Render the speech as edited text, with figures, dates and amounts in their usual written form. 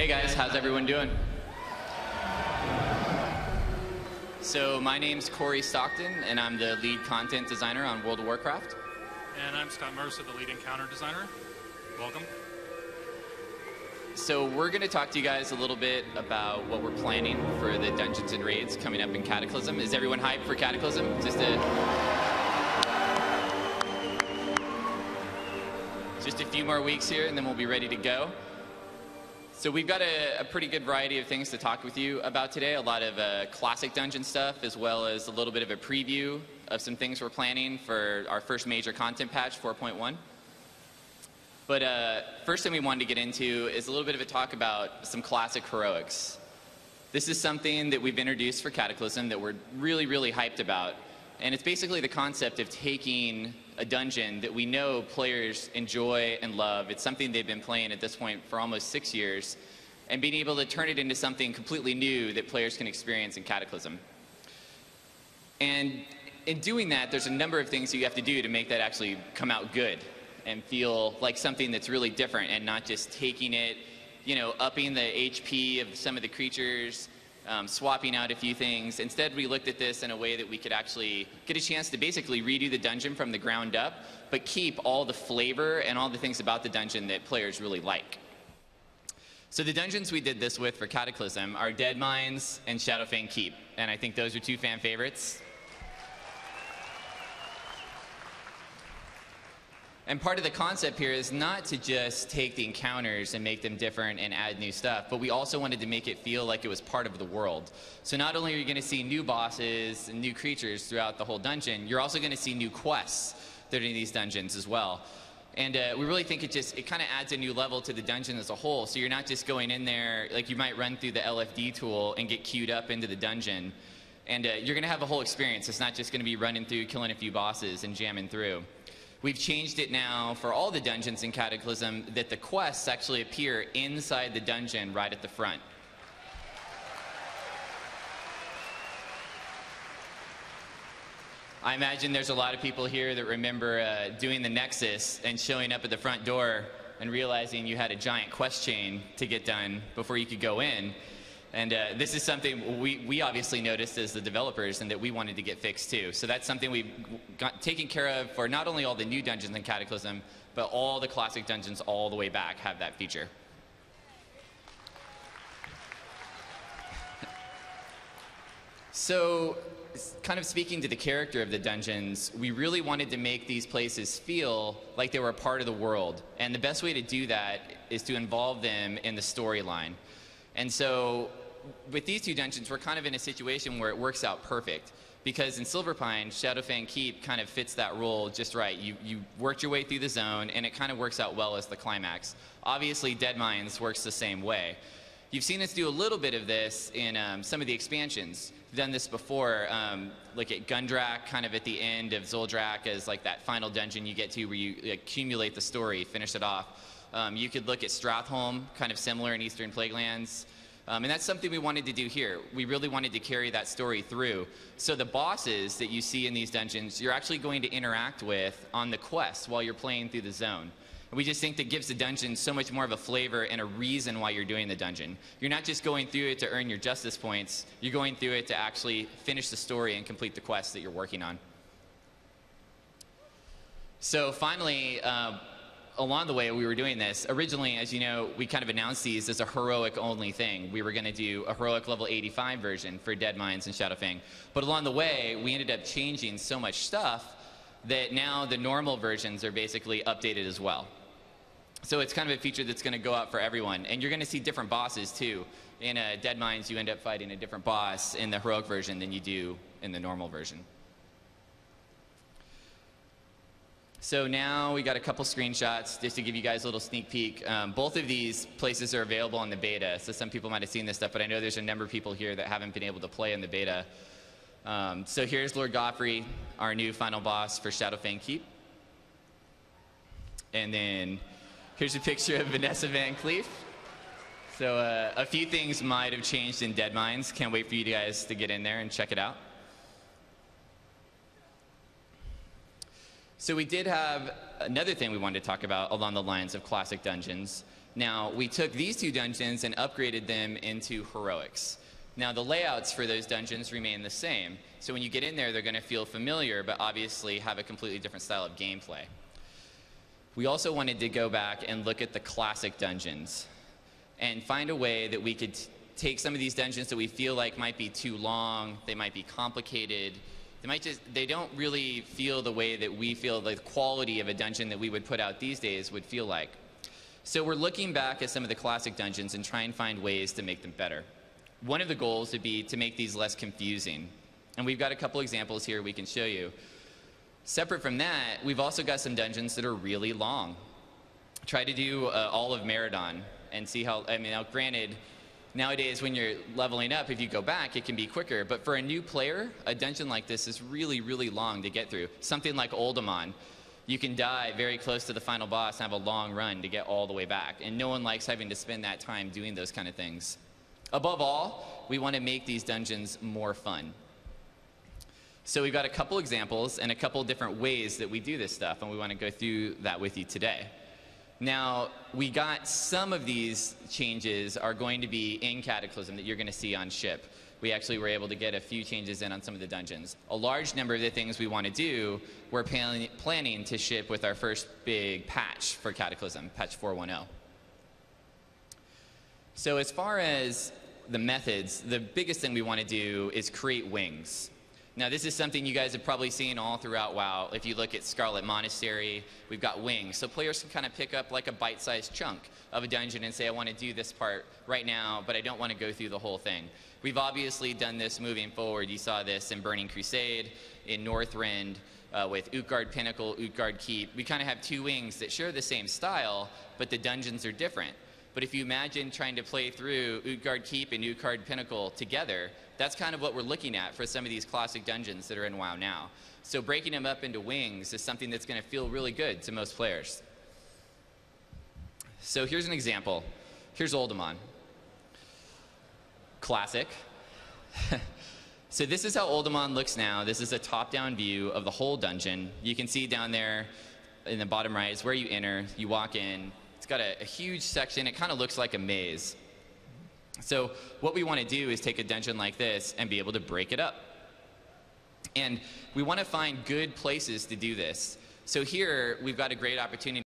Hey guys, how's everyone doing? So my name's Corey Stockton, and I'm the lead content designer on World of Warcraft. And I'm Scott Mercer, the lead encounter designer. Welcome. So we're going to talk to you guys a little bit about what we're planning for the Dungeons and Raids coming up in Cataclysm. Is everyone hyped for Cataclysm? Just a few more weeks here, and then we'll be ready to go. So we've got a pretty good variety of things to talk with you about today. A lot of classic dungeon stuff, as well as a little bit of a preview of some things we're planning for our first major content patch, 4.1. But first thing we wanted to get into is a little bit of a talk about some classic heroics. This is something that we've introduced for Cataclysm that we're really, really hyped about. And it's basically the concept of taking a dungeon that we know players enjoy and love. It's something they've been playing at this point for almost 6 years, and being able to turn it into something completely new that players can experience in Cataclysm. And in doing that, there's a number of things that you have to do to make that actually come out good and feel like something that's really different, and not just taking it, you know, upping the HP of some of the creatures, swapping out a few things. Instead, we looked at this in a way that we could actually get a chance to basically redo the dungeon from the ground up, but keep all the flavor and all the things about the dungeon that players really like. So the dungeons we did this with for Cataclysm are Deadmines and Shadowfang Keep, and I think those are two fan favorites. And part of the concept here is not to just take the encounters and make them different and add new stuff, but we also wanted to make it feel like it was part of the world. So not only are you going to see new bosses and new creatures throughout the whole dungeon, you're also going to see new quests that are in these dungeons as well. And we really think it kind of adds a new level to the dungeon as a whole. So you're not just going in there, like you might run through the LFD tool and get queued up into the dungeon. And you're going to have a whole experience. It's not just going to be running through, killing a few bosses and jamming through. We've changed it now for all the dungeons in Cataclysm that the quests actually appear inside the dungeon right at the front. I imagine there's a lot of people here that remember doing the Nexus and showing up at the front door and realizing you had a giant quest chain to get done before you could go in. And this is something we obviously noticed as the developers, and that we wanted to get fixed too. So that's something we've got taken care of for not only all the new dungeons in Cataclysm, but all the classic dungeons all the way back have that feature. So kind of speaking to the character of the dungeons, we really wanted to make these places feel like they were a part of the world. And the best way to do that is to involve them in the storyline. And so with these two dungeons, we're kind of in a situation where it works out perfect, because in Silverpine, Shadowfang Keep kind of fits that role just right. You worked your way through the zone, and it kind of works out well as the climax. Obviously, Deadmines works the same way. You've seen us do a little bit of this in some of the expansions. We've done this before, like at Gundrak, kind of at the end of Zoldrak, as like that final dungeon you get to where you accumulate the story, finish it off. You could look at Stratholme, kind of similar in Eastern Plaguelands. And that's something we wanted to do here. We really wanted to carry that story through. So the bosses that you see in these dungeons, you're actually going to interact with on the quests while you're playing through the zone. And we just think that gives the dungeon so much more of a flavor and a reason why you're doing the dungeon. You're not just going through it to earn your justice points. You're going through it to actually finish the story and complete the quests that you're working on. So finally, along the way we were doing this, originally, as you know, we kind of announced these as a heroic only thing. We were going to do a heroic level 85 version for Deadmines and Shadowfang. But along the way, we ended up changing so much stuff that now the normal versions are basically updated as well. So it's kind of a feature that's going to go out for everyone. And you're going to see different bosses too. In Deadmines, you end up fighting a different boss in the heroic version than you do in the normal version. So now we got a couple screenshots just to give you guys a little sneak peek. Both of these places are available in the beta, so some people might have seen this stuff, but I know there's a number of people here that haven't been able to play in the beta. So here's Lord Godfrey, our new final boss for Shadowfang Keep. And then here's a picture of Vanessa Van Cleef. So a few things might have changed in Deadmines. Can't wait for you guys to get in there and check it out. So we did have another thing we wanted to talk about along the lines of classic dungeons, Now, we took these two dungeons and upgraded them into heroics. Now, the layouts for those dungeons remain the same. So when you get in there, they're going to feel familiar, but obviously have a completely different style of gameplay. We also wanted to go back and look at the classic dungeons and find a way that we could take some of these dungeons that we feel like might be too long, they might be complicated, they don't really feel the way that we feel the quality of a dungeon that we would put out these days would feel like. So we're looking back at some of the classic dungeons and try and find ways to make them better. One of the goals would be to make these less confusing. And we've got a couple examples here we can show you. Separate from that, we've also got some dungeons that are really long. Try to do all of Meridon and see how, I mean, now granted, nowadays when you're leveling up, if you go back, it can be quicker. But for a new player, a dungeon like this is really, really long to get through. Something like Oldemon. You can die very close to the final boss and have a long run to get all the way back. And no one likes having to spend that time doing those kind of things. Above all, we want to make these dungeons more fun. So we've got a couple examples and a couple different ways that we do this stuff, and we want to go through that with you today. Now, we got some of these changes are going to be in Cataclysm that you're going to see on ship. We actually were able to get a few changes in on some of the dungeons. A large number of the things we want to do, we're planning to ship with our first big patch for Cataclysm, patch 4.10. So as far as the methods, the biggest thing we want to do is create wings. Now, this is something you guys have probably seen all throughout WoW. If you look at Scarlet Monastery, we've got wings. So players can kind of pick up like a bite-sized chunk of a dungeon and say, I want to do this part right now, but I don't want to go through the whole thing. We've obviously done this moving forward. You saw this in Burning Crusade, in Northrend, with Utgard Pinnacle, Utgard Keep. We kind of have two wings that share the same style, but the dungeons are different. But if you imagine trying to play through Utgard Keep and Utgard Pinnacle together, that's kind of what we're looking at for some of these classic dungeons that are in WoW now. So breaking them up into wings is something that's going to feel really good to most players. So here's an example. Here's Oldemon. Classic. So this is how Oldemon looks now. This is a top-down view of the whole dungeon. You can see down there in the bottom right is where you enter. You walk in. It's got a huge section. It kind of looks like a maze. So what we want to do is take a dungeon like this and be able to break it up. And we want to find good places to do this. So here we've got a great opportunity